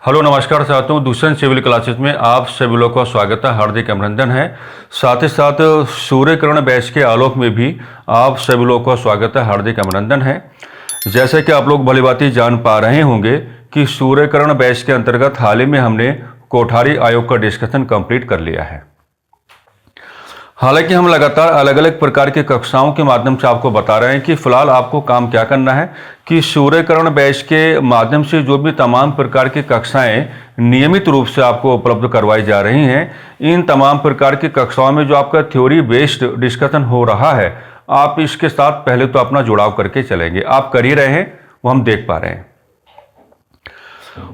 Hello नमस्कार साथियों, दूसरे सिविल क्लासेस में आप सभी लोगों का स्वागत है, हार्दिक अभिनंदन है। साथ ही साथ सूर्यकिरण बैच के आलोक में भी आप सभी लोगों का स्वागत है, हार्दिक अभिनंदन है। जैसे कि आप लोग भलीभांति जान पा रहे होंगे कि सूर्यकिरण बैच के अंतर्गत हाल ही में हमने कोठारी आयोग का डिस्कशन कंप्लीट कर लिया है। हालांकि हम लगातार अलग अलग प्रकार की कक्षाओं के माध्यम से आपको बता रहे हैं कि फिलहाल आपको काम क्या करना है कि सूर्यकिरण बैच के माध्यम से जो भी तमाम प्रकार की कक्षाएं नियमित रूप से आपको उपलब्ध करवाई जा रही हैं, इन तमाम प्रकार की कक्षाओं में जो आपका थ्योरी बेस्ड डिस्कशन हो रहा है, आप इसके साथ पहले तो अपना जुड़ाव करके चलेंगे। आप कर ही रहे हैं, वो हम देख पा रहे हैं।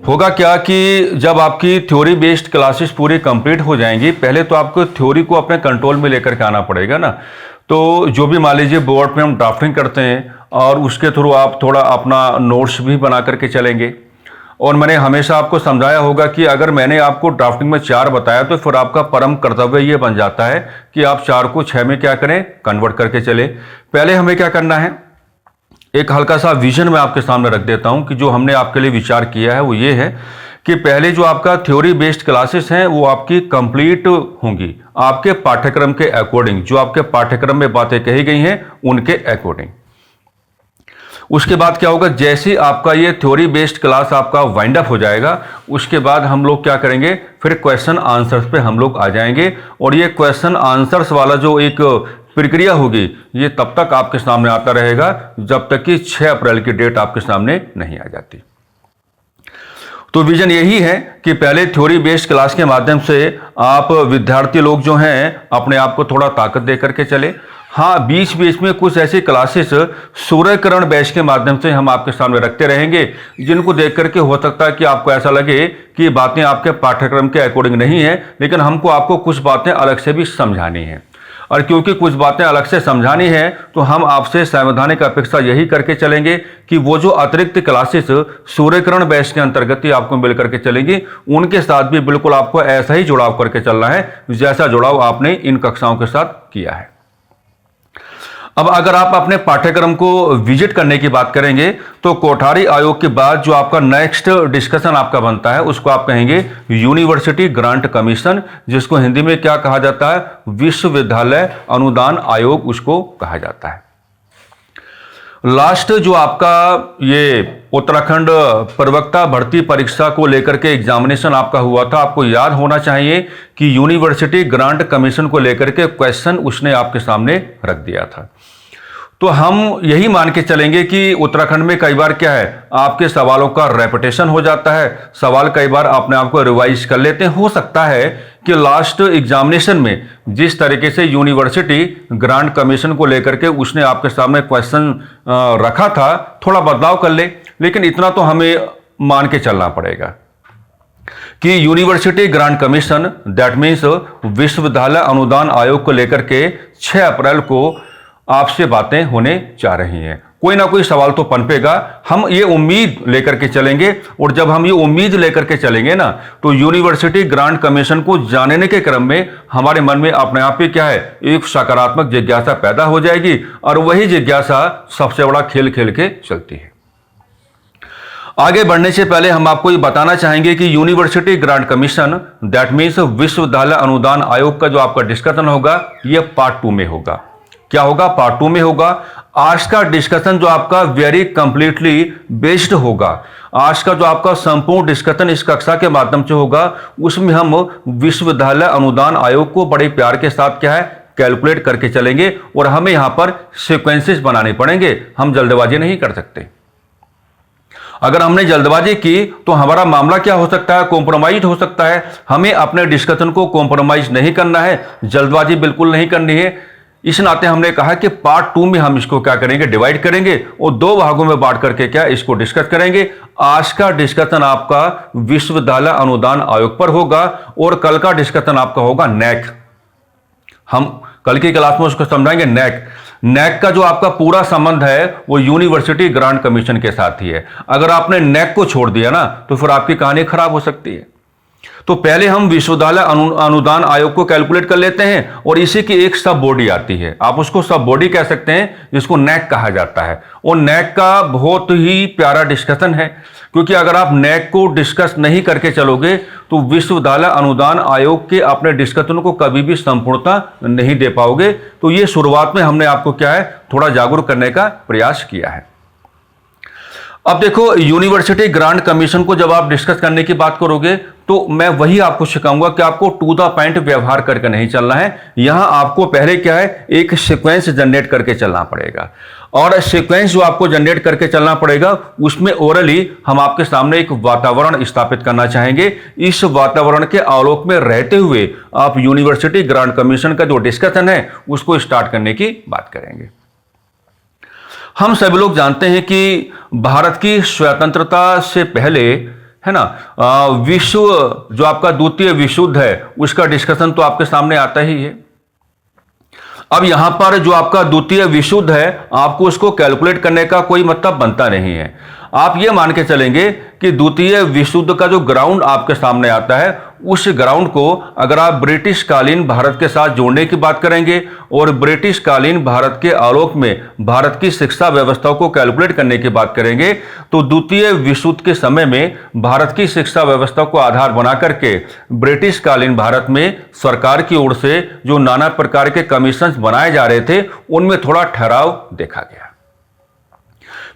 होगा क्या कि जब आपकी थ्योरी बेस्ड क्लासेस पूरी कंप्लीट हो जाएंगी, पहले तो आपको थ्योरी को अपने कंट्रोल में लेकर के आना पड़ेगा ना। तो जो भी मान लीजिए बोर्ड पे हम ड्राफ्टिंग करते हैं और उसके थ्रू आप थोड़ा अपना नोट्स भी बना करके चलेंगे। और मैंने हमेशा आपको समझाया होगा कि अगर मैंने आपको ड्राफ्टिंग में 4 बताया तो फिर आपका परम कर्तव्य ये बन जाता है कि आप 4 को 6 में क्या करें, कन्वर्ट करके चले। पहले हमें क्या करना है, एक हल्का सा विजन मैं आपके सामने रख देता हूं कि जो हमने आपके लिए विचार किया है वो ये है कि पहले जो आपका थ्योरी बेस्ड क्लासेस हैं वो आपकी कंप्लीट होंगी आपके पाठ्यक्रम के अकॉर्डिंग, जो आपके पाठ्यक्रम में बातें कही गई हैं उनके अकॉर्डिंग। उसके बाद क्या होगा, जैसे आपका ये थ्योरी बेस्ड क्लास आपका वाइंड अप हो जाएगा, उसके बाद हम लोग क्या करेंगे, फिर क्वेश्चन आंसर्स पे हम लोग आ जाएंगे। और ये क्वेश्चन आंसर्स वाला जो एक प्रक्रिया होगी, ये तब तक आपके सामने आता रहेगा जब तक कि 6 अप्रैल की डेट आपके सामने नहीं आ जाती। तो विजन यही है कि पहले थ्योरी बेस्ड क्लास के माध्यम से आप विद्यार्थी लोग जो हैं अपने आप को थोड़ा ताकत दे करके चले। हाँ, बीच बीच में कुछ ऐसी क्लासेस सूर्यकिरण बैच के माध्यम से हम आपके सामने रखते रहेंगे, जिनको देख करके हो सकता है कि आपको ऐसा लगे कि बातें आपके पाठ्यक्रम के अकॉर्डिंग नहीं है, लेकिन हमको आपको कुछ बातें अलग से भी समझानी है। और क्योंकि कुछ बातें अलग से समझानी है तो हम आपसे संवैधानिक अपेक्षा यही करके चलेंगे कि वो जो अतिरिक्त क्लासेस सूर्यकिरण बैच के अंतर्गत ही आपको मिल करके चलेंगी, उनके साथ भी बिल्कुल आपको ऐसा ही जुड़ाव करके चलना है जैसा जुड़ाव आपने इन कक्षाओं के साथ किया है। अब अगर आप अपने पाठ्यक्रम को विजिट करने की बात करेंगे तो कोठारी आयोग के बाद जो आपका नेक्स्ट डिस्कशन आपका बनता है उसको आप कहेंगे यूनिवर्सिटी ग्रांट कमीशन, जिसको हिंदी में क्या कहा जाता है, विश्वविद्यालय अनुदान आयोग उसको कहा जाता है। लास्ट जो आपका ये उत्तराखंड प्रवक्ता भर्ती परीक्षा को लेकर के एग्जामिनेशन आपका हुआ था, आपको याद होना चाहिए कि यूनिवर्सिटी ग्रांट कमीशन को लेकर के क्वेश्चन उसने आपके सामने रख दिया था। तो हम यही मान के चलेंगे कि उत्तराखंड में कई बार क्या है, आपके सवालों का रेपिटेशन हो जाता है, सवाल कई बार अपने आप को रिवाइज कर लेते हैं। हो सकता है कि लास्ट एग्जामिनेशन में जिस तरीके से यूनिवर्सिटी ग्रांट कमीशन को लेकर के उसने आपके सामने क्वेश्चन रखा था, थोड़ा बदलाव कर ले, लेकिन इतना तो हमें मान के चलना पड़ेगा कि university Grant commission that means विश्वविद्यालय अनुदान आयोग को लेकर के 6 अप्रैल को आपसे बातें होने जा रही हैं। कोई ना कोई सवाल तो पनपेगा, हम ये उम्मीद लेकर के चलेंगे। और जब हम ये उम्मीद लेकर के चलेंगे ना, तो यूनिवर्सिटी ग्रांट कमीशन को जानने के क्रम में हमारे मन में अपने आप ही क्या है, एक सकारात्मक जिज्ञासा पैदा हो जाएगी और वही जिज्ञासा सबसे बड़ा खेल खेल के चलती है। आगे बढ़ने से पहले हम आपको ये बताना चाहेंगे कि university Grant commission that means विश्वविद्यालय अनुदान आयोग का जो आपका डिस्कशन होगा, यह पार्ट 2 में होगा। क्या होगा, पार्ट 2 में होगा। आज का डिस्कशन जो आपका वेरी कंप्लीटली बेस्ड होगा, आज का जो आपका संपूर्ण डिस्कशन इस कक्षा के माध्यम से होगा, उसमें हम विश्वविद्यालय अनुदान आयोग को बड़े प्यार के साथ क्या है, कैलकुलेट करके चलेंगे। और हमें यहां पर सीक्वेंसेस बनाने पड़ेंगे, हम जल्दबाजी नहीं कर सकते। अगर हमने जल्दबाजी की तो हमारा मामला क्या हो सकता है, कॉम्प्रोमाइज हो सकता है। हमें अपने डिस्कशन को कॉम्प्रोमाइज नहीं करना है, जल्दबाजी बिल्कुल नहीं करनी है। इस नाते हमने कहा कि पार्ट 2 में हम इसको क्या करेंगे, डिवाइड करेंगे और 2 भागों में बांट करके क्या इसको डिस्कस करेंगे। आज का डिस्कशन आपका विश्वविद्यालय अनुदान आयोग पर होगा और कल का डिस्कशन आपका होगा नैक। हम कल की क्लास में उसको समझाएंगे नैक। नैक का जो आपका पूरा संबंध है वो यूनिवर्सिटी ग्रांट कमीशन के साथ ही है। अगर आपने नैक को छोड़ दिया ना तो फिर आपकी कहानी खराब हो सकती है। तो पहले हम विश्वविद्यालय अनुदान आयोग को कैलकुलेट कर लेते हैं और इसी की एक सब बॉडी आती है, आप उसको सब बॉडी कह सकते हैं, जिसको नैक कहा जाता है। और नैक का बहुत ही प्यारा डिस्कशन है, क्योंकि अगर आप नैक को डिस्कस नहीं करके चलोगे तो विश्वविद्यालय अनुदान आयोग के अपने डिस्कशन को कभी भी संपूर्णता नहीं दे पाओगे। तो ये शुरुआत में हमने आपको क्या है, थोड़ा जागरूक करने का प्रयास किया है। अब देखो, यूनिवर्सिटी ग्रांट कमीशन को जब आप डिस्कस करने की बात करोगे तो मैं वही आपको सिखाऊंगा कि आपको टू द पॉइंट व्यवहार करके नहीं चलना है। यहां आपको पहले क्या है, एक सीक्वेंस जनरेट करके चलना पड़ेगा, और सीक्वेंस जो आपको जनरेट करके चलना पड़ेगा उसमें ओरली हम आपके सामने एक वातावरण स्थापित करना चाहेंगे। इस वातावरण के आलोक में रहते हुए आप यूनिवर्सिटी ग्रांट कमीशन का जो डिस्कशन है उसको स्टार्ट करने की बात करेंगे। हम सभी लोग जानते हैं कि भारत की स्वतंत्रता से पहले, है ना, विश्व जो आपका द्वितीय विश्व युद्ध है उसका डिस्कशन तो आपके सामने आता ही है। अब यहां पर जो आपका द्वितीय विश्व युद्ध है, आपको उसको कैलकुलेट करने का कोई मतलब बनता नहीं है। आप ये मान के चलेंगे कि द्वितीय विश्व युद्ध का जो ग्राउंड आपके सामने आता है, उस ग्राउंड को अगर आप ब्रिटिश कालीन भारत के साथ जोड़ने की बात करेंगे और ब्रिटिश कालीन भारत के आलोक में भारत की शिक्षा व्यवस्था को कैलकुलेट करने की बात करेंगे, तो द्वितीय विश्व युद्ध के समय में भारत की शिक्षा व्यवस्था को आधार बना करके ब्रिटिश कालीन भारत में सरकार की ओर से जो नाना प्रकार के कमीशन बनाए जा रहे थे, उनमें थोड़ा ठहराव देखा गया।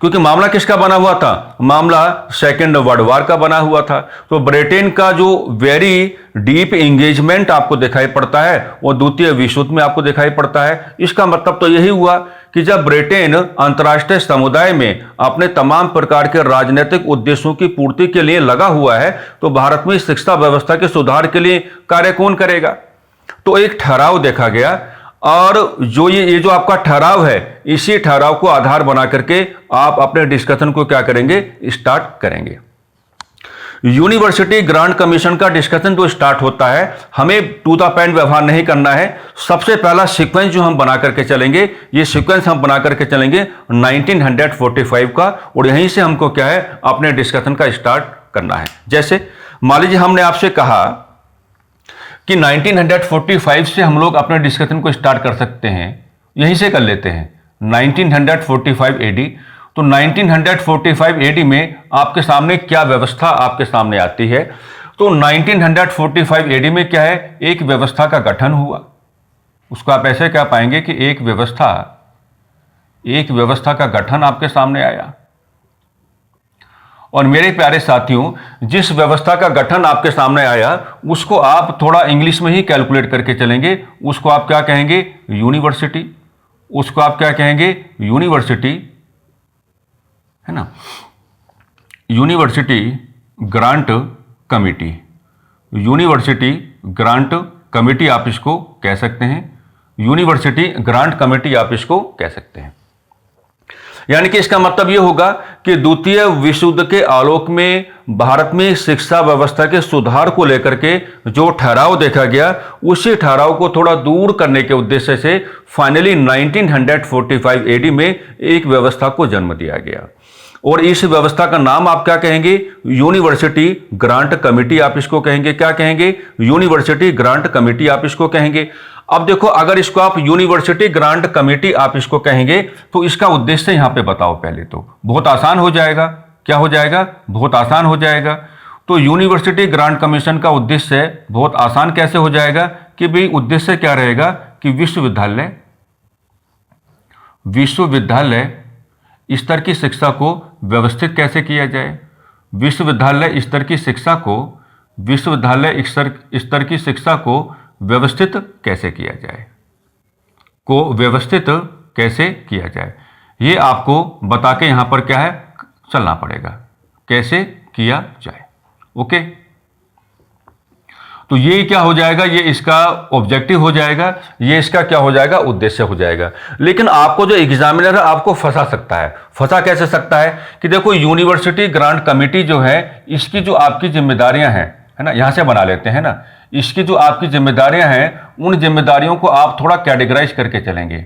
क्योंकि मामला किसका बना हुआ था, मामला सेकेंड वर्ल्ड वॉर का बना हुआ था। तो ब्रिटेन का जो वेरी डीप एंगेजमेंट आपको दिखाई पड़ता है वो द्वितीय विश्व युद्ध में आपको दिखाई पड़ता है। इसका मतलब तो यही हुआ कि जब ब्रिटेन अंतर्राष्ट्रीय समुदाय में अपने तमाम प्रकार के राजनीतिक उद्देश्यों की पूर्ति के लिए लगा हुआ है, तो भारत में शिक्षा व्यवस्था के सुधार के लिए कार्य कौन करेगा। तो एक ठहराव देखा गया, और जो ये जो आपका ठहराव है, इसी ठहराव को आधार बना करके आप अपने डिस्कशन को क्या करेंगे, स्टार्ट करेंगे। यूनिवर्सिटी ग्रांट कमीशन का डिस्कशन जो स्टार्ट होता है, हमें टू द पॉइंट व्यवहार नहीं करना है। सबसे पहला सीक्वेंस जो हम बना करके चलेंगे, ये सीक्वेंस हम बना करके चलेंगे 1945 का, और यहीं से हमको क्या है, अपने डिस्कशन का स्टार्ट करना है। जैसे मान लीजिए हमने आपसे कहा कि 1945 से हम लोग अपने डिस्कशन को स्टार्ट कर सकते हैं, यहीं से कर लेते हैं 1945 एडी। तो 1945 एडी में आपके सामने क्या व्यवस्था आपके सामने आती है, तो 1945 एडी में क्या है, एक व्यवस्था का गठन हुआ। उसको आप ऐसे क्या पाएंगे कि एक व्यवस्था का गठन आपके सामने आया। और मेरे प्यारे साथियों, जिस व्यवस्था का गठन आपके सामने आया उसको आप थोड़ा इंग्लिश में ही कैलकुलेट करके चलेंगे। उसको आप क्या कहेंगे, यूनिवर्सिटी। उसको आप क्या कहेंगे, यूनिवर्सिटी, है ना, university grant committee. University grant committee आप इसको कह सकते हैं, यूनिवर्सिटी ग्रांट कमिटी आप इसको कह सकते हैं। यानी कि इसका मतलब यह होगा कि द्वितीय विश्व युद्ध के आलोक में भारत में शिक्षा व्यवस्था के सुधार को लेकर के जो ठहराव देखा गया, उसी ठहराव को थोड़ा दूर करने के उद्देश्य से फाइनली 1945 एडी में एक व्यवस्था को जन्म दिया गया। और इस व्यवस्था का नाम आप क्या कहेंगे, यूनिवर्सिटी ग्रांट कमेटी आप इसको कहेंगे। क्या कहेंगे, यूनिवर्सिटी ग्रांट कमेटी आप इसको कहेंगे। अब देखो, अगर इसको आप यूनिवर्सिटी ग्रांट कमेटी आप इसको कहेंगे तो इसका उद्देश्य यहां पे बताओ। पहले तो बहुत आसान हो जाएगा। क्या हो जाएगा, बहुत आसान हो जाएगा। तो यूनिवर्सिटी ग्रांट कमीशन का उद्देश्य बहुत आसान कैसे हो जाएगा कि भाई उद्देश्य क्या रहेगा कि विश्वविद्यालय स्तर की शिक्षा को व्यवस्थित कैसे किया जाए, विश्वविद्यालय स्तर की शिक्षा को व्यवस्थित कैसे किया जाए, ये आपको बता के यहां पर क्या है चलना पड़ेगा, कैसे किया जाए। ओके, तो ये क्या हो जाएगा, ये इसका ऑब्जेक्टिव हो जाएगा, ये इसका क्या हो जाएगा, उद्देश्य हो जाएगा। लेकिन आपको जो एग्जामिनर है आपको फंसा सकता है। फंसा कैसे सकता है कि देखो, यूनिवर्सिटी ग्रांट कमेटी जो है, इसकी जो आपकी जिम्मेदारियां हैं, है ना, यहां से बना लेते हैं ना, इसकी जो आपकी जिम्मेदारियां हैं, उन जिम्मेदारियों को आप थोड़ा कैटेगराइज करके चलेंगे।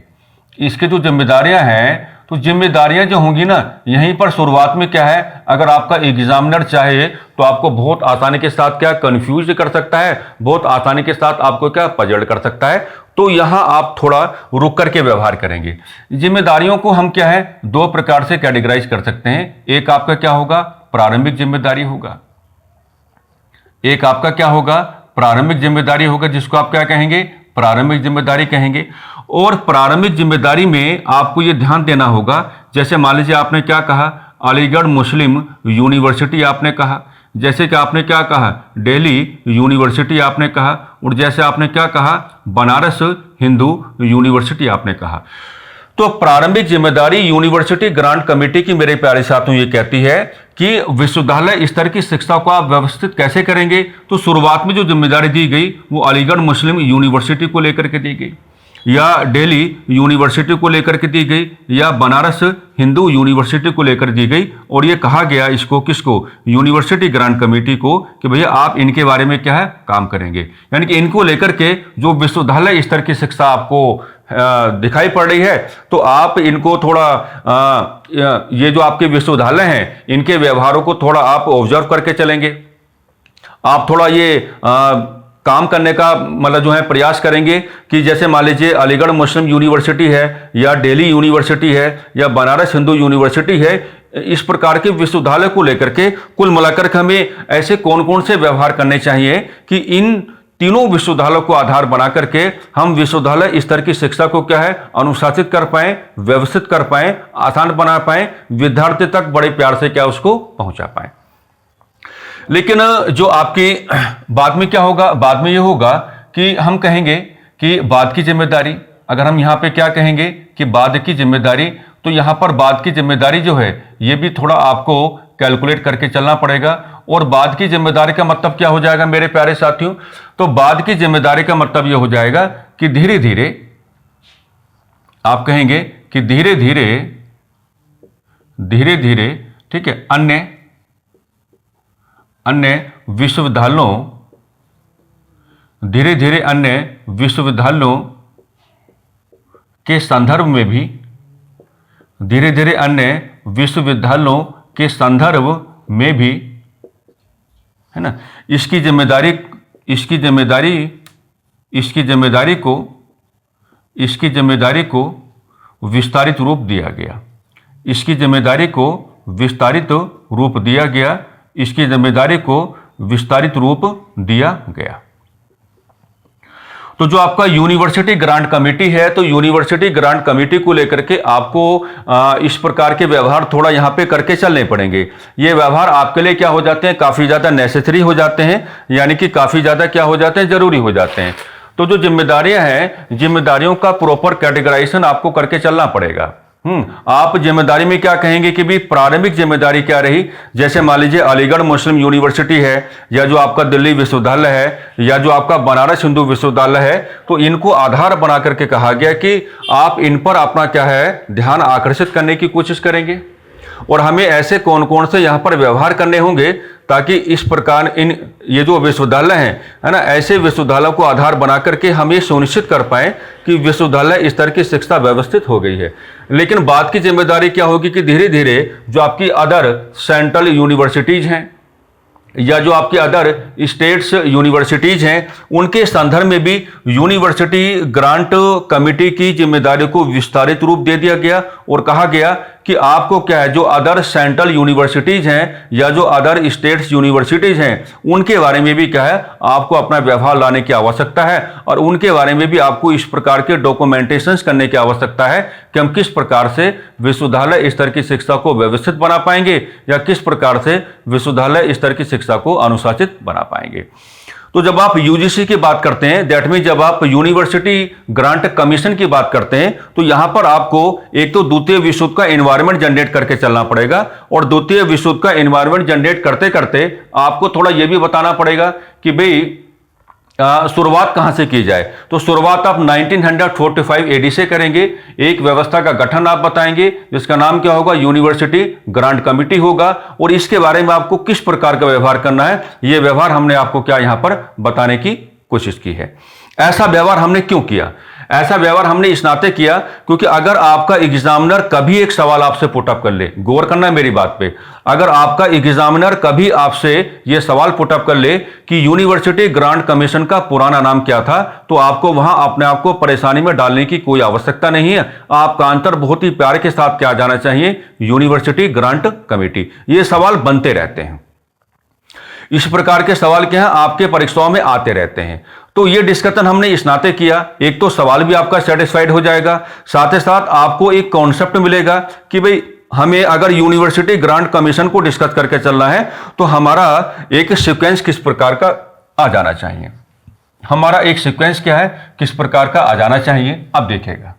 इसकी जो जिम्मेदारियां हैं तो जिम्मेदारियां जो होंगी ना, यहीं पर शुरुआत में क्या है, अगर आपका एग्जामिनर चाहे तो आपको बहुत आसानी के साथ क्या कंफ्यूज कर सकता है, बहुत आसानी के साथ आपको क्या पजड़ कर सकता है। तो यहां आप थोड़ा रुक करके व्यवहार करेंगे। जिम्मेदारियों को हम क्या है, दो प्रकार से कैटेगराइज कर सकते हैं। एक आपका क्या होगा, प्रारंभिक जिम्मेदारी होगा। एक आपका क्या होगा, प्रारंभिक जिम्मेदारी होगा, जिसको आप क्या कहेंगे, प्रारंभिक जिम्मेदारी कहेंगे। और प्रारंभिक जिम्मेदारी में आपको यह ध्यान देना होगा, जैसे मान लीजिए आपने क्या कहा, अलीगढ़ मुस्लिम यूनिवर्सिटी आपने कहा, जैसे कि आपने क्या कहा, दिल्ली यूनिवर्सिटी आपने कहा, और जैसे आपने क्या कहा, बनारस हिंदू यूनिवर्सिटी आपने कहा। तो प्रारंभिक जिम्मेदारी यूनिवर्सिटी ग्रांट कमेटी की मेरे प्यारे साथियों ये कहती है कि विश्वविद्यालय स्तर की शिक्षा को आप व्यवस्थित कैसे करेंगे। तो शुरुआत में जो जिम्मेदारी दी गई वो अलीगढ़ मुस्लिम यूनिवर्सिटी को लेकर के दी गई, या दिल्ली यूनिवर्सिटी को लेकर के दी गई, या बनारस हिंदू यूनिवर्सिटी को लेकर दी गई। और ये कहा गया इसको, किसको, यूनिवर्सिटी ग्रांट कमेटी को, कि भैया आप इनके बारे में क्या है, काम करेंगे। यानी कि इनको लेकर के जो विश्वविद्यालय स्तर की शिक्षा आपको दिखाई पड़ रही है, तो आप इनको थोड़ा ये जो आपके विश्वविद्यालय हैं इनके व्यवहारों को थोड़ा आप ऑब्जर्व करके चलेंगे। आप थोड़ा ये काम करने का मतलब जो है प्रयास करेंगे कि जैसे मान लीजिए अलीगढ़ मुस्लिम यूनिवर्सिटी है, या दिल्ली यूनिवर्सिटी है, या बनारस हिंदू यूनिवर्सिटी है, इस प्रकार के विश्वविद्यालय को लेकर के कुल मिलाकर के हमें ऐसे कौन कौन से व्यवहार करने चाहिए कि इन तीनों विश्वविद्यालयों को आधार बना करके हम विश्वविद्यालय स्तर की शिक्षा को क्या है, अनुशासित कर पाए, व्यवस्थित कर पाए, आसान बना पाए, विद्यार्थी तक बड़े प्यार से क्या उसको पहुंचा पाए। लेकिन जो आपकी बाद में क्या होगा, बाद में ये होगा कि हम कहेंगे कि बाद की जिम्मेदारी, अगर हम यहाँ पे क्या कहेंगे कि बाद की जिम्मेदारी, तो यहाँ पर बाद की जिम्मेदारी जो है ये भी थोड़ा आपको कैलकुलेट करके चलना पड़ेगा। और बाद की जिम्मेदारी का मतलब क्या हो जाएगा मेरे प्यारे साथियों, तो बाद की जिम्मेदारी का मतलब ये हो जाएगा कि धीरे धीरे आप कहेंगे कि धीरे धीरे धीरे धीरे, ठीक है, अन्य विश्वविद्यालयों, धीरे धीरे अन्य विश्वविद्यालयों के संदर्भ में भी, धीरे धीरे अन्य विश्वविद्यालयों के संदर्भ में भी, है ना, इसकी जिम्मेदारी को विस्तारित रूप दिया गया। इसकी जिम्मेदारी को विस्तारित रूप दिया गया। इसकी जिम्मेदारी को विस्तारित रूप दिया गया। तो जो आपका यूनिवर्सिटी ग्रांट कमेटी है, तो यूनिवर्सिटी ग्रांट कमेटी को लेकर के आपको इस प्रकार के व्यवहार थोड़ा यहां पे करके चलने पड़ेंगे। ये व्यवहार आपके लिए क्या हो जाते हैं, काफी ज्यादा नेसेसरी हो जाते हैं, यानी कि काफी ज्यादा क्या हो जाते हैं, जरूरी हो जाते हैं। तो जो जिम्मेदारियां हैं, जिम्मेदारियों का प्रॉपर कैटेगराइजेशन आपको करके चलना पड़ेगा। आप जिम्मेदारी में क्या कहेंगे कि भी प्रारंभिक जिम्मेदारी क्या रही, जैसे मान लीजिए अलीगढ़ मुस्लिम यूनिवर्सिटी है, या जो आपका दिल्ली विश्वविद्यालय है, या जो आपका बनारस हिंदू विश्वविद्यालय है, तो इनको आधार बना करके कहा गया कि आप इन पर अपना क्या है, ध्यान आकर्षित करने की कोशिश करेंगे। और हमें ऐसे कौन कौन से यहाँ पर व्यवहार करने होंगे ताकि इस प्रकार ये जो विश्वविद्यालय हैं, है ना, ऐसे विश्वविद्यालयों को आधार बना करके हम ये सुनिश्चित कर पाएं कि विश्वविद्यालय स्तर की शिक्षा व्यवस्थित हो गई है। लेकिन बात की जिम्मेदारी क्या होगी कि धीरे धीरे जो आपकी अदर सेंट्रल यूनिवर्सिटीज हैं, या जो आपकी अदर स्टेट्स यूनिवर्सिटीज हैं, उनके संदर्भ में भी यूनिवर्सिटी ग्रांट कमेटी की जिम्मेदारी को विस्तारित रूप दे दिया गया। और कहा गया कि आपको क्या है, जो अदर सेंट्रल यूनिवर्सिटीज हैं या जो अदर स्टेट्स यूनिवर्सिटीज हैं, उनके बारे में भी क्या है, आपको अपना व्यवहार लाने की आवश्यकता है। और उनके बारे में भी आपको इस प्रकार के डॉक्यूमेंटेशंस करने की आवश्यकता है कि हम किस प्रकार से विश्वविद्यालय स्तर की शिक्षा को व्यवस्थित बना पाएंगे, या किस प्रकार से विश्वविद्यालय स्तर की शिक्षा को अनुशासित बना पाएंगे। तो जब आप यूजीसी की बात करते हैं, दैट मीन जब आप यूनिवर्सिटी ग्रांट कमीशन की बात करते हैं, तो यहां पर आपको एक तो द्वितीय विश्व युद्ध का एनवायरनमेंट जनरेट करके चलना पड़ेगा। और द्वितीय विश्व युद्ध का एनवायरनमेंट जनरेट करते करते आपको थोड़ा यह भी बताना पड़ेगा कि भाई शुरुआत कहां से की जाए। तो शुरुआत आप 1945 एडी से करेंगे। एक व्यवस्था का गठन आप बताएंगे जिसका नाम क्या होगा, यूनिवर्सिटी ग्रांट कमेटी होगा। और इसके बारे में आपको किस प्रकार का व्यवहार करना है, यह व्यवहार हमने आपको क्या यहां पर बताने की कोशिश की है। ऐसा व्यवहार हमने क्यों किया, ऐसा व्यवहार हमने इस नाते किया क्योंकि अगर आपका एग्जामिनर कभी एक सवाल आपसे पुटअप कर ले, गौर करना है मेरी बात पे, अगर आपका एग्जामिनर कभी आपसे यह सवाल पुटअप कर ले कि यूनिवर्सिटी ग्रांट कमीशन का पुराना नाम क्या था, तो आपको वहां अपने आप को परेशानी में डालने की कोई आवश्यकता नहीं है। आपका आंसर बहुत ही प्यार के साथ क्या जाना चाहिए, यूनिवर्सिटी ग्रांट कमेटी। ये सवाल बनते रहते हैं, इस प्रकार के सवाल क्या है आपके परीक्षाओं में आते रहते हैं। तो ये डिस्कशन हमने इस नाते किया, एक तो सवाल भी आपका सेटिस्फाइड हो जाएगा, साथ ही साथ आपको एक कॉन्सेप्ट मिलेगा कि भाई हमें अगर यूनिवर्सिटी ग्रांट कमीशन को डिस्कस करके चलना है तो हमारा एक सीक्वेंस किस प्रकार का आ जाना चाहिए, हमारा एक सीक्वेंस क्या है, किस प्रकार का आ जाना चाहिए। अब देखिएगा,